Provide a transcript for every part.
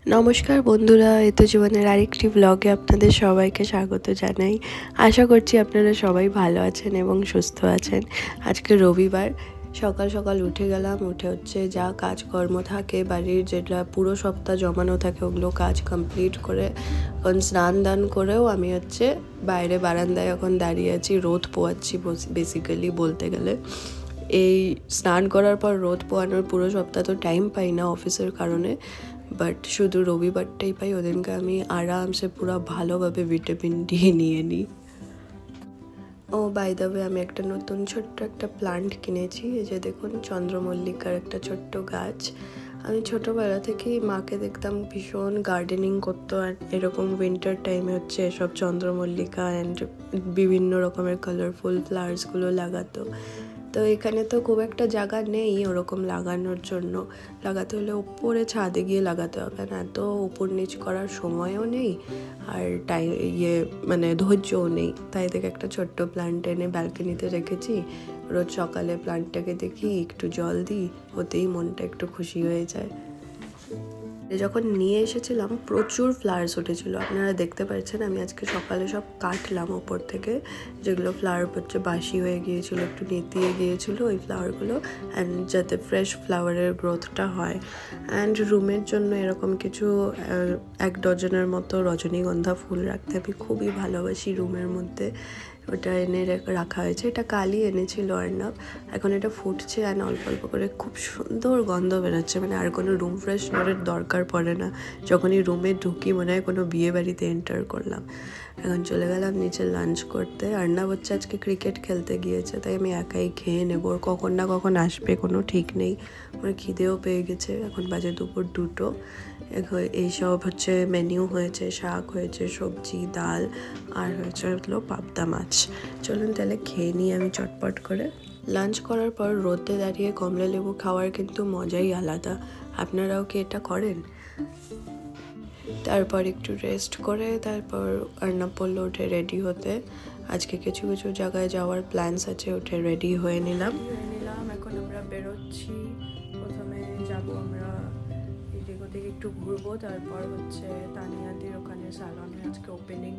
নমস্কার বন্ধুরা, এতো জীবনের আরেকটি ব্লগে আপনাদের সবাইকে স্বাগত জানাই। আশা করছি আপনারা সবাই ভালো আছেন এবং সুস্থ আছেন। আজকে রবিবার, সকাল সকাল উঠে গেলাম। উঠে হচ্ছে যা কাজকর্ম থাকে বাড়ির, যেটা পুরো সপ্তাহ জমানো থাকে, ওগুলো কাজ কমপ্লিট করে এখন স্নান দান করেও আমি হচ্ছে বাইরে বারান্দায় এখন দাঁড়িয়ে আছি, রোদ পোয়াচ্ছি বেসিক্যালি বলতে গেলে। এই স্নান করার পর রোদ পোয়ানোর পুরো সপ্তাহ তো টাইম পাই না অফিসের কারণে, বাট শুধু রবিবারটাই পাই। ওদিনকে আমি আরামসে পুরো ভালোভাবে ভিটামিন ডি নিয়ে নিই। ও বাই দ্য ওয়ে, আমি একটা নতুন ছোট্ট একটা প্লান্ট কিনেছি। এই যে দেখুন, চন্দ্রমল্লিকার একটা ছোট্ট গাছ। আমি ছোটোবেলা থেকেই মাকে দেখতাম ভীষণ গার্ডেনিং করতো, আর এরকম উইন্টার টাইমে হচ্ছে এসব চন্দ্রমল্লিকা অ্যান্ড বিভিন্ন রকমের কালারফুল ফ্লাওয়ার্সগুলো লাগাতো। তো এখানে তো খুব একটা জায়গা নেই ওরকম লাগানোর জন্য। লাগাতে হলে উপরে ছাদে গিয়ে লাগাতে হবে, না তো উপর নিচ করার সময়ও নেই আর মানে ধৈর্যও নেই। তাই থেকে একটা ছোট্ট প্ল্যান্ট এনে ব্যালকনিতে রেখেছি। রোজ সকালে প্ল্যান্টটাকে দেখি, একটু জল দিই, ওতেই মনটা একটু খুশি হয়ে যায়। যখন নিয়ে এসেছিলাম প্রচুর ফ্লাওয়ার্স উঠেছিল, আপনারা দেখতে পাচ্ছেন। আমি আজকে সকালে সব কাটলাম ওপর থেকে, যেগুলো ফ্লাওয়ার হচ্ছে বাসি হয়ে গিয়েছিল, একটু নেতিয়ে গিয়েছিল ওই ফ্লাওয়ারগুলো, অ্যান্ড যাতে ফ্রেশ ফ্লাওয়ারের গ্রোথটা হয়। অ্যান্ড রুমের জন্য এরকম কিছু 1 ডজনের মতো রজনীগন্ধা ফুল রাখতে আমি খুবই ভালোবাসি রুমের মধ্যে। ওটা এনে রাখা হয়েছে, এটা কালই এনেছিল অর্ণব। এখন এটা ফুটছে আর অল্প অল্প করে খুব সুন্দর গন্ধ বেরোচ্ছে, মানে আর কোনো রুম ফ্রেশনারের দরকার পড়ে না। যখনই রুমে ঢুকি মনে হয় কোনো বিয়ে বাড়িতে এন্টার করলাম। এখন চলে গেলাম নিচে লাঞ্চ করতে। অর্ণব হচ্ছে আজকে ক্রিকেট খেলতে গিয়েছে, তাই আমি একাই খেয়ে নেবো। ওর কখন না কখন আসবে কোনো ঠিক নেই। আমার খিদেও পেয়ে গেছে, এখন বাজে দুপুর 2টো। এইসব হচ্ছে মেনিউ হয়েছে, শাক হয়েছে, সবজি, ডাল, আর হয়েছে হলো পাবদা মাছ। চলুন তাহলে খেয়ে নিই আমি চটপট করে। লাঞ্চ করার পর রোদে দাঁড়িয়ে কমলা লেবু খাওয়ার কিন্তু মজাই আলাদা। আপনারাও কি এটা করেন? তারপর একটু রেস্ট করে তারপর অর্ণব বললো উঠে রেডি হতে। আজকে কিছু কিছু জায়গায় যাওয়ার প্ল্যানস আছে, উঠে রেডি হয়ে নিলাম। এখন আমরা বেরোচ্ছি। প্রথমে যাব আমরা এদিক ওদিক একটু ঘুরবো, তারপর হচ্ছে তানিয়াদির ওখানে স্যালনে আজকে ওপেনিং,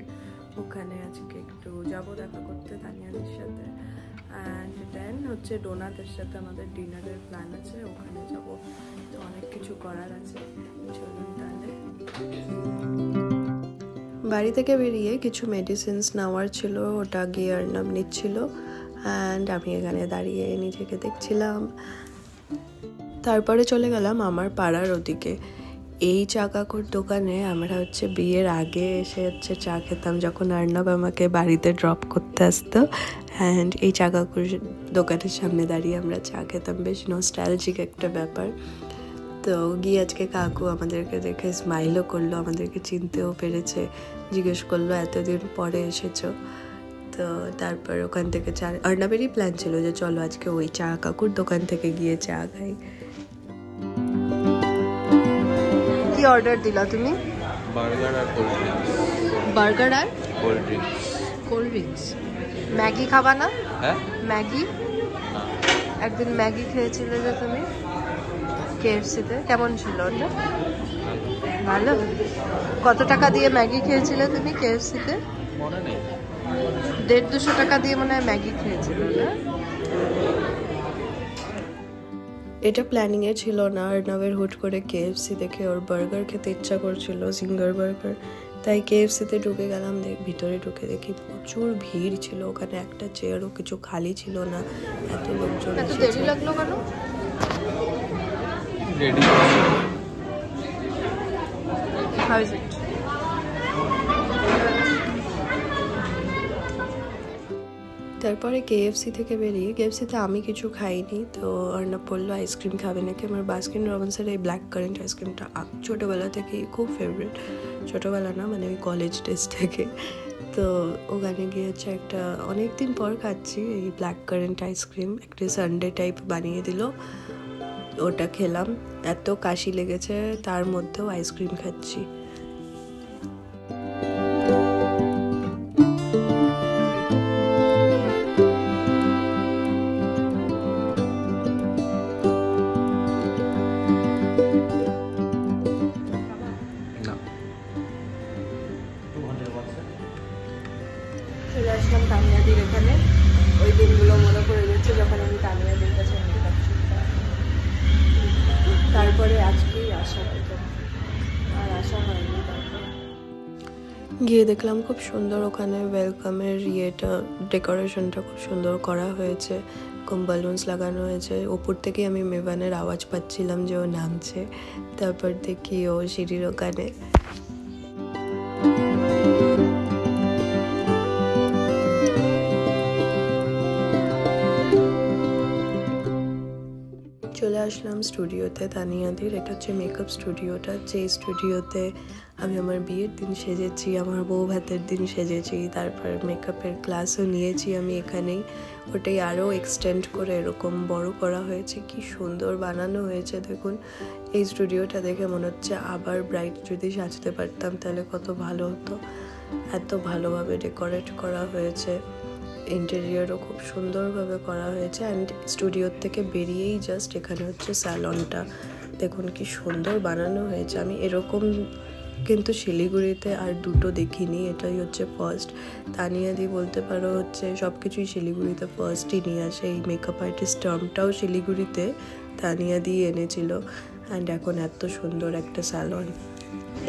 ওখানে আজকে একটু যাব দেখা করতে তানিয়াদির সাথে। অ্যান্ড দেন হচ্ছে ডোনাতের সাথে আমাদের ডিনারের প্ল্যান আছে, ওখানে যাব। তো অনেক কিছু করার আছে, চলুন তাহলে। বাড়ি থেকে বেরিয়ে কিছু মেডিসিনস নেওয়ার ছিল, ওটা গিয়ে অর্ণব নিচ্ছিল, অ্যান্ড আমি এখানে দাঁড়িয়ে নিজেকে দেখছিলাম। তারপরে চলে গেলাম আমার পাড়ার ওদিকে। এই চা কাকুর দোকানে আমরা হচ্ছে বিয়ের আগে এসে হচ্ছে চা খেতাম, যখন অর্ণব আমাকে বাড়িতে ড্রপ করতে আসতো। অ্যান্ড এই চা কাকুর দোকানের সামনে দাঁড়িয়ে আমরা চা খেতাম, বেশ নস্টালজিক একটা ব্যাপার। তো গিয়ে আজকে কাকু আমাদেরকে দেখে স্মাইলও করলো, আমাদেরকে চিনতেও পেরেছে, জিজ্ঞেস করলো এতদিন পরে এসেছো। তো তারপর ওখান থেকে চা, অর্ণবেরই প্ল্যান ছিল যে চলো আজকে ওই চা কাকুর দোকান থেকে গিয়ে চা খাই। কি অর্ডার দিলা তুমি? বার্গার আর কোল্ড ড্রিঙ্কস। বার্গার আর cold drinks. Cold drinks. Maggi খাবা না? হ্যাঁ, ম্যাগি। না একদিন ম্যাগি খেয়েছিলে যে তুমি কেএফসিতে, কেমন ছিল ওটা? ভালো। কত টাকা দিয়ে ম্যাগি খেয়েছিলে তুমি কেএফসিতে? মনে নেই। 150-200 টাকা দিয়ে মনে হয় ম্যাগি খেয়েছিল না? এটা প্ল্যানিংয়ে ছিল না। অর্ণবের হুট করে কেএফসি দেখে ওর বার্গার খেতে ইচ্ছা করছিল, সিঙ্গার বার্গার। তাই কেএফসিতে ঢুকে গেলাম। ভিতরে ঢুকে দেখি প্রচুর ভিড় ছিল, ওখানে একটা চেয়ারও কিছু খালি ছিল না, এত লোকজন। এত দেরি লাগলো কেন? রেডি। How is it? তারপরে কেএফসি থেকে বেরিয়ে, কেএফসিতে আমি কিছু খাইনি, তো অর্ণব বললো আইসক্রিম খাবে নাকি। আমার বাস্কিন রবিন্সের এই ব্ল্যাক কারেন্ট আইসক্রিমটা ছোটোবেলা থেকেই খুব ফেভারিট। ছোটোবেলা না, মানে ওই কলেজ ডেজ থেকে। তো ওখানে গিয়ে হচ্ছে একটা অনেক দিন পর খাচ্ছি এই ব্ল্যাক কারেন্ট আইসক্রিম। একটা সানডে টাইপ বানিয়ে দিল, ওটা খেলাম। এত কাশি লেগেছে, তার মধ্যেও আইসক্রিম খাচ্ছি। তানিয়াদির এখানে। ওই দিনগুলো মনে পড়ে যাচ্ছে যখন আমি তানিয়াদির কাছে মেকআপ শিখতাম। তারপরে আজকেই আসা হয়তো, আর আসা হয়নি। তারপর গিয়ে দেখলাম খুব সুন্দর ওখানে ওয়েলকামের ডেকোরেশনটা খুব সুন্দর করা হয়েছে, কম বালুনস লাগানো হয়েছে। ওপর থেকে আমি মেভানের আওয়াজ পাচ্ছিলাম যে ও নামছে। তারপর দেখি ও সিঁড়ির ওখানে। চলে আসলাম স্টুডিওতে তানিয়াদির। এটা হচ্ছে মেকআপ স্টুডিওটা, যে স্টুডিওতে আমি আমার বিয়ের দিন সেজেছি, আমার বউ ভাতের দিন সেজেছি, তারপর মেকআপের ক্লাসও নিয়েছি আমি এখানেই। ওটাই আরও এক্সটেন্ড করে এরকম বড় করা হয়েছে। কি সুন্দর বানানো হয়েছে দেখুন। এই স্টুডিওটা দেখে মনে হচ্ছে আবার ব্রাইড যদি সাজতে পারতাম তাহলে কত ভালো হতো। এত ভালোভাবে ডেকোরেট করা হয়েছে, ইন্টেরিয়রও খুব সুন্দরভাবে করা হয়েছে। অ্যান্ড স্টুডিওর থেকে বেরিয়েই জাস্ট এখানে হচ্ছে স্যালনটা, দেখুন কি সুন্দর বানানো হয়েছে। আমি এরকম কিন্তু শিলিগুড়িতে আর দুটো দেখিনি, এটাই হচ্ছে ফার্স্ট। তানিয়াদি বলতে পারো হচ্ছে সব কিছুই শিলিগুড়িতে ফার্স্টই নিয়ে আসে। এই মেকআপ আর্টিস্ট টার্মটাও শিলিগুড়িতে তানিয়াদি এনেছিল। অ্যান্ড এখন এত সুন্দর একটা স্যালন।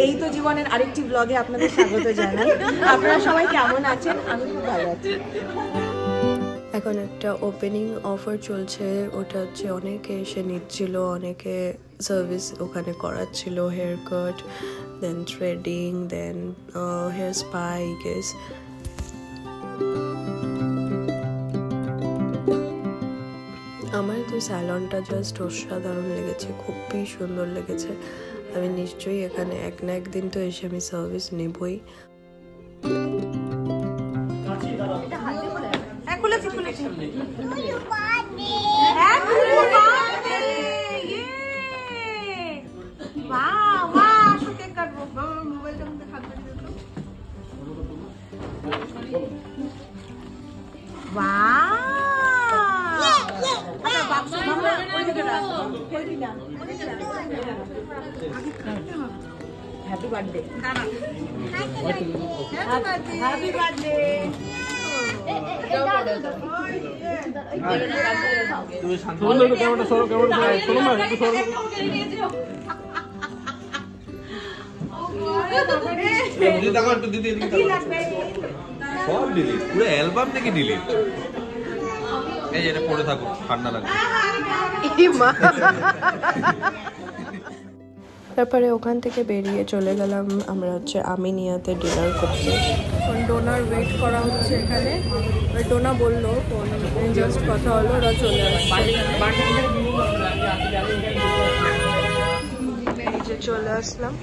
এই তো জীবনের আরেকটি ব্লগে আপনাদের স্বাগত জানাই। আপনারা সবাই কেমন আছেন? আমি খুব ভালো আছি। এখন একটা ওপেনিং অফার চলছে, ওটা হচ্ছে অনেকে এসে নিচ্ছিল, অনেকে সার্ভিস ওখানে করাচ্ছিল, hair cut, then threading, then hair spa I guess. আমার তো স্যালনটা জাস্ট অসাধারণ লেগেছে, খুবই সুন্দর লেগেছে। আমি নিশ্চয়ই এখানে এক না একদিন তো এসে আমি সার্ভিস নেবই। Happy birthday. Happy birthday. সব ডিলিট, পুরো অ্যালবাম থেকে ডিলিট। এই এটা পড়ে থাকো, ঠান্ডা লাগবে। তারপরে ওখান থেকে বেরিয়ে চলে গেলাম আমরা হচ্ছে আমিনিয়াতে ডিনার করতে। ডোনার ওয়েট করা হচ্ছে এখানে। ডোনা বললো জাস্ট কথা হলো, ওরা চলে আসছে। এই যে চলে আসলাম,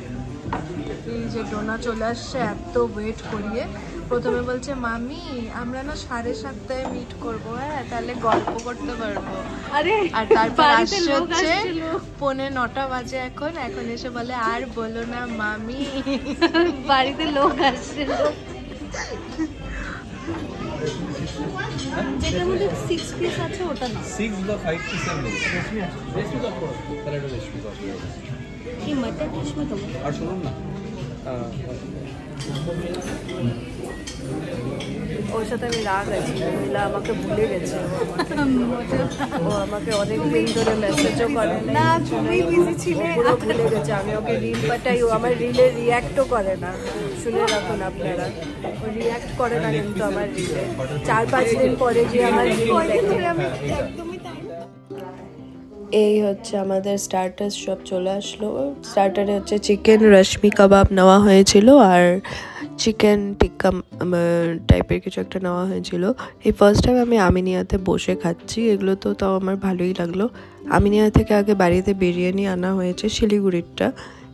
এই যে ডোনা চলে আসছে এত ওয়েট করিয়ে। প্রথমে বলছে মামি আমরা না 7:30টায় মিট করবো, হ্যাঁ তাহলে গল্প করতে পারবো। আরে আর তারপর আসছে হচ্ছে 9:45 বাজে এখন এসে বলে আর বলো না মামি বাড়িতে লোক আসছে। যেটার মধ্যে 6 পিস আছে ওটা না, 6 বা 5 পিস এর মধ্যে রেশমি কাপড় তাহলে এটা রেশমি কাপড় কি মটন রেশমি কাপড়। আর শুনুন না, ওর সাথে আমি রাগ আছি, মহিলা আমাকে ভুলে গেছে। ও আমাকে অনেক দিন ধরে মেসেজও করে না, খুবই বিজি ছিল, পুরো ভুলে গেছে। আমি ওকে রিল পাঠাই, ও আমার রিলে রিয়াক্টও করে না। শুনে রাখুন আপনারা, ও রিয়াক্ট করে না কিন্তু আমার রিলে। 4-5 দিন পরে যে আমার রিল দেখে। এই হচ্ছে আমাদের স্টার্টার্স সব চলে আসলো। স্টার্টারে হচ্ছে চিকেন রশ্মি কাবাব নেওয়া হয়েছিল আর চিকেন টিক্কা টাইপের কিছু একটা নেওয়া হয়েছিল। এই ফার্স্ট টাইম আমি আমিনিয়াতে বসে খাচ্ছি, এগুলো তো তাও আমার ভালোই লাগলো। আমিনিয়া থেকে আগে বাড়িতে বিরিয়ানি আনা হয়েছে শিলিগুড়িরটা,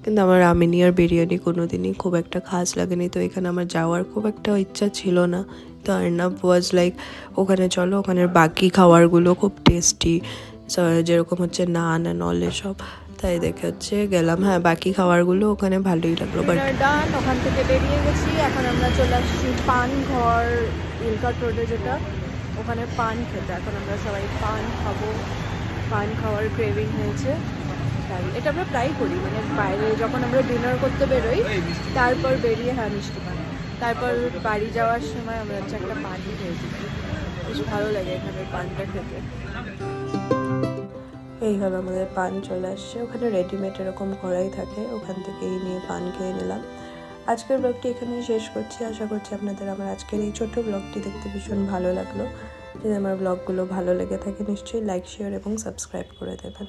কিন্তু আমার আমিনিয়ার বিরিয়ানি কোনো দিনই খুব একটা খাস লাগেনি, তো এখানে আমার যাওয়ার খুব একটা ইচ্ছা ছিল না। তো আর্নাব ওয়াজ লাইক ওখানে চলো, ওখানের বাকি খাবারগুলো খুব টেস্টি, যেরকম হচ্ছে নান অ্যান্ড অল এসব, তাই দেখে হচ্ছে গেলাম। হ্যাঁ বাকি খাবারগুলো ওখানে ভালোই লাগলো। বাট ডান, ওখান থেকে বেরিয়ে গেছি, এখন আমরা চলে আসছি পান ঘর ইলকাট রোডে, যেটা ওখানে পান খেতে। এখন আমরা সবাই পান খাবো, পান খাওয়ার ক্রেভিং হয়েছে। তাই এটা আমরা প্রায় করি, মানে বাইরে যখন আমরা ডিনার করতে বেরোই তারপর বেরিয়ে, হ্যাঁ মিষ্টি পান তারপর বাড়ি যাওয়ার সময় আমরা হচ্ছে একটা পান খেয়েছি, বেশ ভালো লাগে এখানে পানটা খেতে। এই হলো আমাদের পান চলে আসছে, ওখানে রেডিমেড এরকম করাই থাকে, ওখান থেকেই নিয়ে পান খেয়ে নিলাম। আজকের ব্লগটি এখানেই শেষ করছি। আশা করছি আপনাদের আমার আজকের এই ছোট্ট ব্লগটি দেখতে ভীষণ ভালো লাগলো। যদি আমার ব্লগগুলো ভালো লেগে থাকে নিশ্চয়ই লাইক, শেয়ার এবং সাবস্ক্রাইব করে দেবেন।